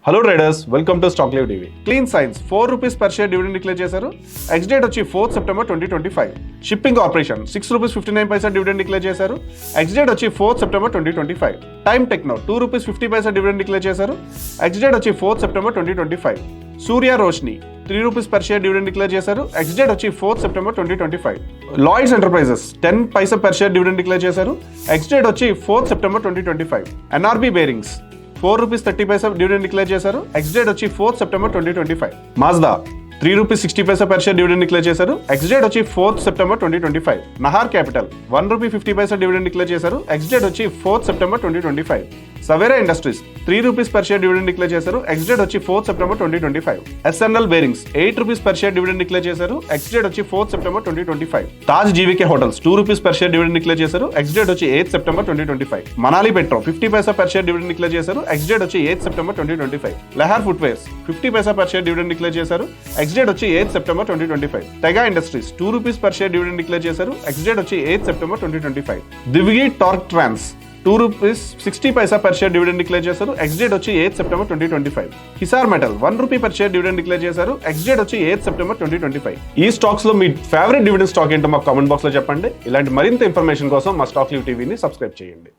Hello traders, welcome to stock live TV. Clean science ₹4 per share dividend declare చేశారు. Ex date వచ్చి 4th September 2025. Shipping corporation ₹6.59 dividend declare చేశారు. Ex date వచ్చి 4th September 2025. Time techno ₹2.50 dividend declare చేశారు. Ex date వచ్చి 4th September 2025. Surya Roshni ₹3 per share dividend declare చేశారు. Ex date వచ్చి 4th September 2025. Lloyds enterprises $10 per share dividend declare చేశారు. Ex date వచ్చి 4th September 2025. NRB bearings ₹4.30 dividend declare చేశారు. Ex date వచ్చి 4th September 2025. Mazda ₹3.60 per share dividend declare చేశారు. Ex date వచ్చి 4th September 2025. Nahar capital ₹1.50 dividend declare చేశారు. Ex date వచ్చి 4th September 2025. Savera industries ₹3 per share dividend declare చేశారు. Ex date వచ్చి 4th September 2025. SNL bearings ₹8 per share dividend declare చేశారు. Ex date వచ్చి 4th September 2025. Taj GVK hotels ₹2 per share dividend declare చేశారు. Ex date వచ్చి 8th September 2025. Manali petro $50 per share dividend declare చేశారు. Ex date వచ్చి 8th September 2025. Lehar footwears $50 per share dividend declare చేశారు. Ex date వచ్చి 8th September 2025. Tega industries ₹2 per share dividend declare చేశారు. Ex date వచ్చి 8th September 2025. Divgi torque trans ₹2.60 per share dividend declare చేశారు. Ex date వచ్చి 8th September 2025. Hisar metal ₹1 per share dividend declare చేశారు. Ex date వచ్చి 8th September 2025. ఈ stocks లో మీ favourite dividend stock ఏంటో మాకు కామెంట్ బాక్స్ లో చెప్పండి. ఇలాంటి మరింత ఇన్ఫర్మేషన్ కోసం మా స్టాక్ లీవ్ టీవీని సబ్స్క్రైబ్ చేయండి.